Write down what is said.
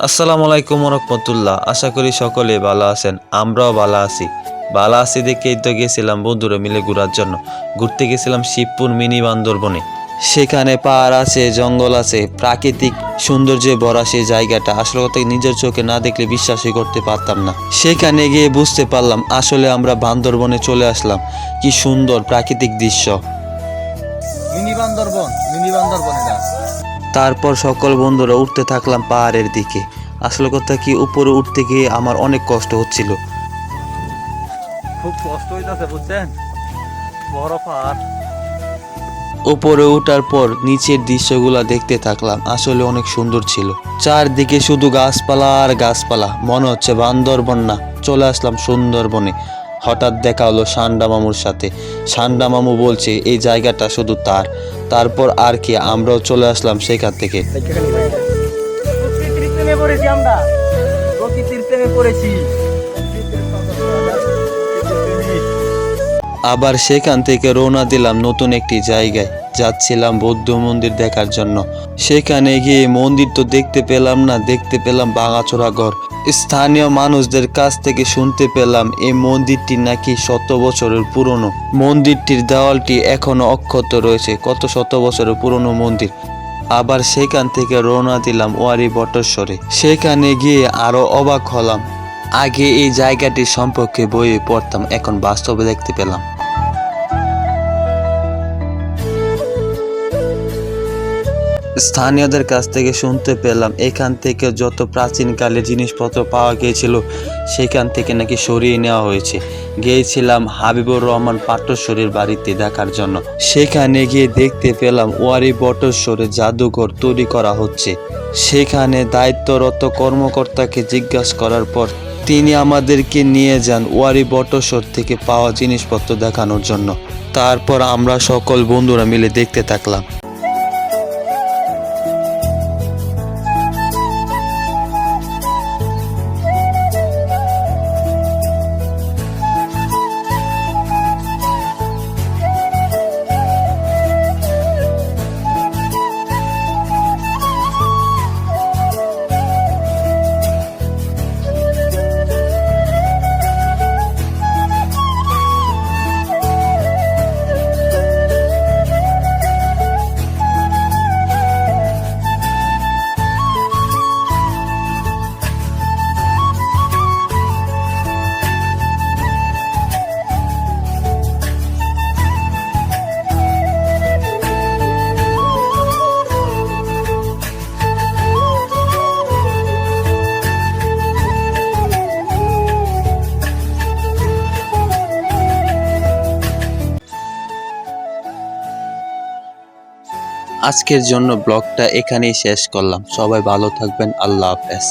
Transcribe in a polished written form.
আসসালামু আলাইকুম রহমতুল্লাহ। আশা করি সকলে ভালো আছেন, আমরাও ভালো আছি। ভালো আছি দেখেই তো গেছিলাম বন্ধুরা মিলে ঘোরার জন্য। ঘুরতে গেছিলাম শিবপুর মিনি বান্দরবনে। সেখানে পাহাড় আছে, জঙ্গল আছে, প্রাকৃতিক সৌন্দর্যে ভরা সেই জায়গাটা আসলে কথা নিজের চোখে না দেখলে বিশ্বাসই করতে পারতাম না। সেখানে গিয়ে বুঝতে পারলাম আসলে আমরা বান্দরবনে চলে আসলাম। কি সুন্দর প্রাকৃতিক দৃশ্য। মিনি বান্দরবন এটা। তারপর সকল বন্ধুরা উঠতে থাকলাম পাহাড়ের দিকে। আসলে কথা কি উপরে উঠতে গিয়ে আমার অনেক কষ্ট হচ্ছিল। খুব কষ্ট হইতাছে বুঝছেন, বড় পাহাড়। উপরে ওঠার পর নিচের দৃশ্যগুলা দেখতে থাকলাম, আসলে অনেক সুন্দর ছিল। চারদিকে শুধু গাছপালা আর গাছপালা, মনে হচ্ছে বান্দরবন না, চলে আসলাম সুন্দরবনে। হঠাৎ দেখা হলো সান্ডা মামুর সাথে। সান্ডা মামু বলছে এই জায়গাটা শুধু তার। তারপর আর কি আমরাও চলে আসলাম সেখান থেকে। প্রকৃতির প্রেমে পড়েছি আমরা, প্রকৃতির প্রেমে পড়েছি। আবার সেখান থেকে রওনা দিলাম নতুন একটি জায়গায়, যাচ্ছিলাম বৌদ্ধ মন্দির দেখার জন্য। সেখানে গিয়ে মন্দির তো দেখতে পেলাম না, দেখতে পেলাম ভাঙাচোরা ঘর। স্থানীয় মানুষদের কাছ থেকে শুনতে পেলাম এই মন্দিরটি নাকি শত বছরের পুরনো। মন্দিরটির দেওয়ালটি এখনো অক্ষত রয়েছে, কত শত বছরের পুরনো মন্দির। আবার সেখান থেকে রওনা দিলাম ওয়ারি বটেশ্বরে। সেখানে গিয়ে আরো অবাক হলাম। আগে এই জায়গাটির সম্পর্কে বইয়ে পড়তাম, এখন বাস্তবে দেখতে পেলাম। স্থানীয়দের কাছ থেকে শুনতে পেলাম এখান থেকে যত প্রাচীনকালের জিনিসপত্র পাওয়া গিয়েছিল সেখান থেকে নাকি সরিয়ে নেওয়া হয়েছে। গিয়েছিলাম হাবিবুর রহমান পাটেশ্বরীর বাড়িতে দেখার জন্য। সেখানে গিয়ে দেখতে পেলাম ওয়ারি বটেশ্বরে জাদুঘর তৈরি করা হচ্ছে। সেখানে দায়িত্বরত কর্মকর্তাকে জিজ্ঞাসা করার পর তিনি আমাদেরকে নিয়ে যান ওয়ারি বটেশ্বর থেকে পাওয়া জিনিসপত্র দেখানোর জন্য। তারপর আমরা সকল বন্ধুরা মিলে দেখতে থাকলাম। আজকের জন্য ব্লগটা এখানেই শেষ করলাম। সবাই ভালো থাকবেন, আল্লাহ হাফেজ।